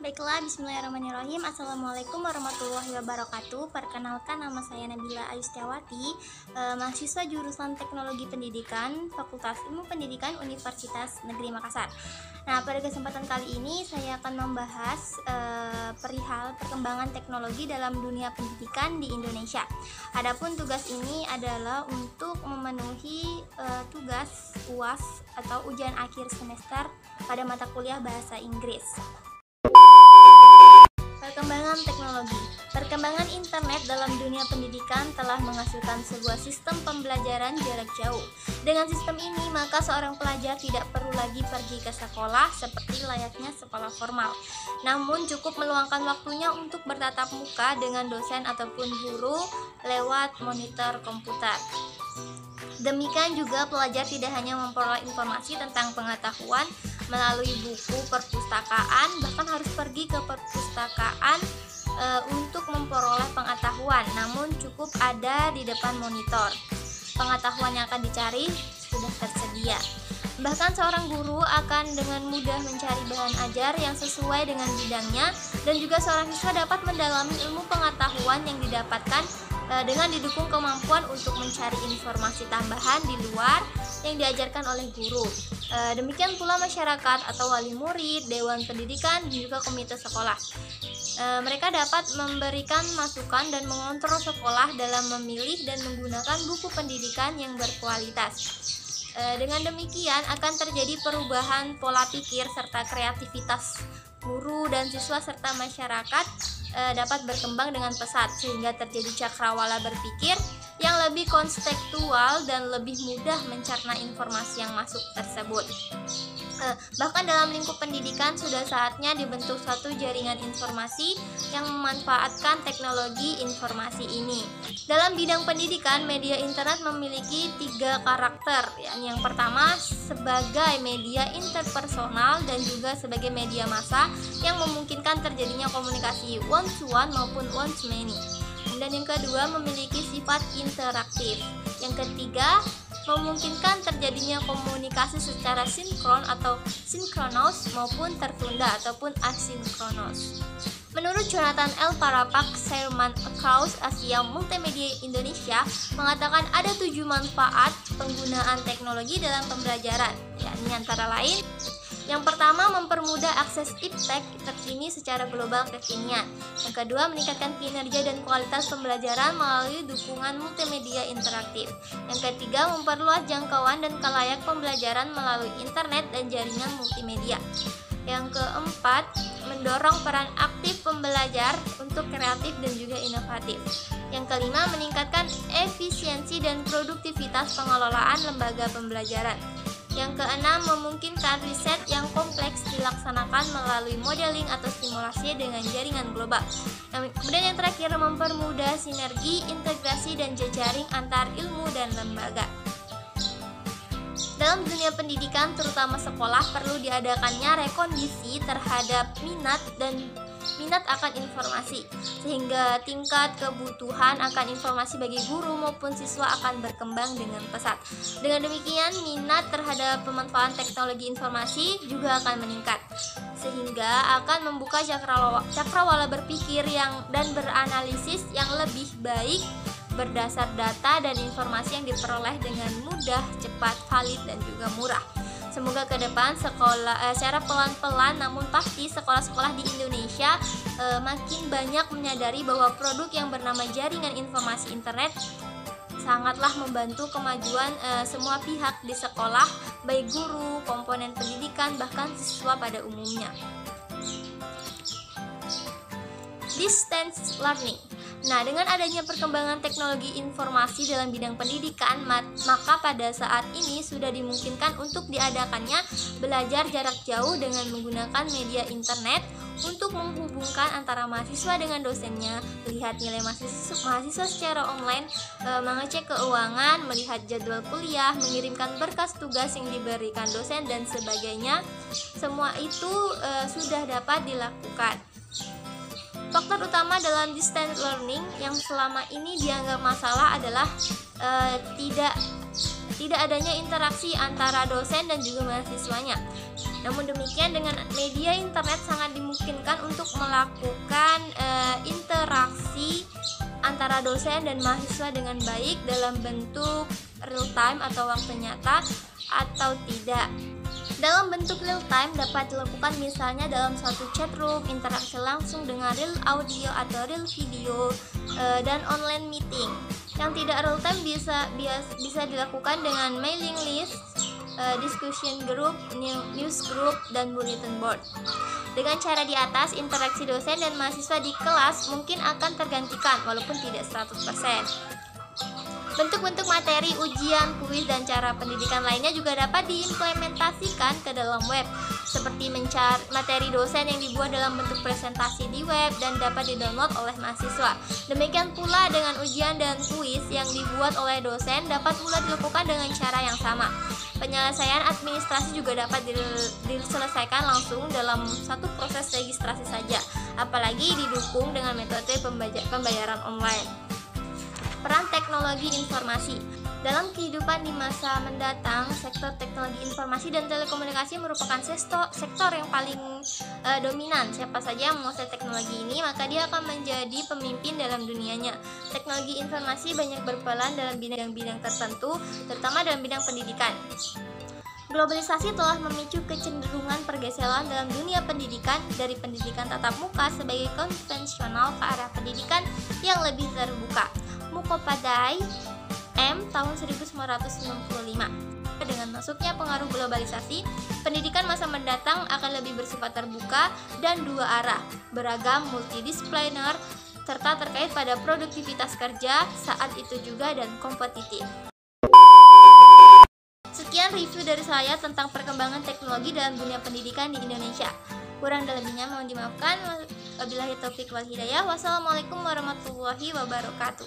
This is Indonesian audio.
Baiklah, bismillahirrahmanirrahim. Assalamualaikum warahmatullahi wabarakatuh. Perkenalkan, nama saya Nabila Ayustiawati, mahasiswa jurusan Teknologi Pendidikan, Fakultas Ilmu Pendidikan Universitas Negeri Makassar. Nah, pada kesempatan kali ini saya akan membahas perihal perkembangan teknologi dalam dunia pendidikan di Indonesia. Adapun tugas ini adalah untuk memenuhi tugas UAS atau ujian akhir semester pada mata kuliah bahasa Inggris. Perkembangan teknologi. Perkembangan internet dalam dunia pendidikan telah menghasilkan sebuah sistem pembelajaran jarak jauh. Dengan sistem ini, maka seorang pelajar tidak perlu lagi pergi ke sekolah seperti layaknya sekolah formal. Namun cukup meluangkan waktunya untuk bertatap muka dengan dosen ataupun guru lewat monitor komputer. Demikian juga pelajar tidak hanya memperoleh informasi tentang pengetahuan melalui buku perpustakaan, bahkan harus pergi ke perpustakaan untuk memperoleh pengetahuan, namun cukup ada di depan monitor. Pengetahuan yang akan dicari sudah tersedia. Bahkan seorang guru akan dengan mudah mencari bahan ajar yang sesuai dengan bidangnya, dan juga seorang siswa dapat mendalami ilmu pengetahuan yang didapatkan dengan didukung kemampuan untuk mencari informasi tambahan di luar yang diajarkan oleh guru. Demikian pula masyarakat atau wali murid, dewan pendidikan, dan juga komite sekolah. Mereka dapat memberikan masukan dan mengontrol sekolah dalam memilih dan menggunakan buku pendidikan yang berkualitas. Dengan demikian akan terjadi perubahan pola pikir serta kreativitas guru dan siswa serta masyarakat dapat berkembang dengan pesat, sehingga terjadi cakrawala berpikir yang lebih konstekstual dan lebih mudah mencerna informasi yang masuk tersebut. Bahkan dalam lingkup pendidikan sudah saatnya dibentuk satu jaringan informasi yang memanfaatkan teknologi informasi ini. Dalam bidang pendidikan, media internet memiliki 3 karakter. Yang pertama sebagai media interpersonal dan juga sebagai media massa yang memungkinkan terjadinya komunikasi one to one maupun one to many. Dan yang kedua memiliki sifat interaktif. Yang ketiga memungkinkan terjadinya komunikasi secara sinkron atau sinkronos maupun tertunda ataupun asinkronos. Menurut Jonathan L. Parapak, Chairman Across Asia Multimedia Indonesia, mengatakan ada 7 manfaat penggunaan teknologi dalam pembelajaran, yakni antara lain: yang pertama, mempermudah akses iptek terkini secara global kekinian. Yang kedua, meningkatkan kinerja dan kualitas pembelajaran melalui dukungan multimedia interaktif. Yang ketiga, memperluas jangkauan dan kelayak pembelajaran melalui internet dan jaringan multimedia. Yang keempat, mendorong peran aktif pembelajar untuk kreatif dan juga inovatif. Yang kelima, meningkatkan efisiensi dan produktivitas pengelolaan lembaga pembelajaran. Yang keenam, memungkinkan riset yang kompleks dilaksanakan melalui modeling atau simulasi dengan jaringan global. Kemudian yang terakhir, mempermudah sinergi, integrasi, dan jejaring antar ilmu dan lembaga. Dalam dunia pendidikan, terutama sekolah, perlu diadakannya rekondisi terhadap minat akan informasi, sehingga tingkat kebutuhan akan informasi bagi guru maupun siswa akan berkembang dengan pesat. Dengan demikian, minat terhadap pemanfaatan teknologi informasi juga akan meningkat, sehingga akan membuka cakrawala berpikir dan beranalisis yang lebih baik berdasar data dan informasi yang diperoleh dengan mudah, cepat, valid, dan juga murah. Semoga ke depan secara pelan-pelan namun pasti sekolah-sekolah di Indonesia makin banyak menyadari bahwa produk yang bernama jaringan informasi internet sangatlah membantu kemajuan semua pihak di sekolah, baik guru, komponen pendidikan, bahkan siswa pada umumnya. Distance learning. Nah, dengan adanya perkembangan teknologi informasi dalam bidang pendidikan, maka pada saat ini sudah dimungkinkan untuk diadakannya belajar jarak jauh dengan menggunakan media internet untuk menghubungkan antara mahasiswa dengan dosennya, melihat nilai mahasiswa secara online, mengecek keuangan, melihat jadwal kuliah, mengirimkan berkas tugas yang diberikan dosen, dan sebagainya. Semua itu sudah dapat dilakukan. Faktor utama dalam distance learning yang selama ini dianggap masalah adalah tidak adanya interaksi antara dosen dan juga mahasiswanya. Namun demikian, dengan media internet sangat dimungkinkan untuk melakukan interaksi antara dosen dan mahasiswa dengan baik dalam bentuk real time atau waktu nyata atau tidak. Dalam bentuk real time dapat dilakukan misalnya dalam suatu chat room, interaksi langsung dengan real audio atau real video, dan online meeting. Yang tidak real time bisa dilakukan dengan mailing list, discussion group, news group, dan bulletin board. Dengan cara di atas, interaksi dosen dan mahasiswa di kelas mungkin akan tergantikan walaupun tidak 100%. Bentuk-bentuk materi, ujian, kuis, dan cara pendidikan lainnya juga dapat diimplementasikan ke dalam web, seperti mencari materi dosen yang dibuat dalam bentuk presentasi di web dan dapat didownload oleh mahasiswa. Demikian pula dengan ujian dan kuis yang dibuat oleh dosen dapat pula dilakukan dengan cara yang sama. Penyelesaian administrasi juga dapat diselesaikan langsung dalam satu proses registrasi saja, apalagi didukung dengan metode pembayaran online. Peran teknologi informasi dalam kehidupan di masa mendatang, sektor teknologi informasi dan telekomunikasi merupakan sektor yang paling dominan. Siapa saja yang menguasai teknologi ini, maka dia akan menjadi pemimpin dalam dunianya. Teknologi informasi banyak berperan dalam bidang-bidang tertentu, terutama dalam bidang pendidikan. Globalisasi telah memicu kecenderungan pergeseran dalam dunia pendidikan dari pendidikan tatap muka sebagai konvensional ke arah pendidikan yang lebih terbuka. Mukhopadhyay M. tahun 1995. Dengan masuknya pengaruh globalisasi, pendidikan masa mendatang akan lebih bersifat terbuka dan dua arah, beragam, multidisipliner, serta terkait pada produktivitas kerja saat itu juga dan kompetitif. Sekian review dari saya tentang perkembangan teknologi dalam dunia pendidikan di Indonesia. Kurang dan lebihnya mohon dimaafkan. Wabillahi taufiq wal hidayah. Wassalamualaikum warahmatullahi wabarakatuh.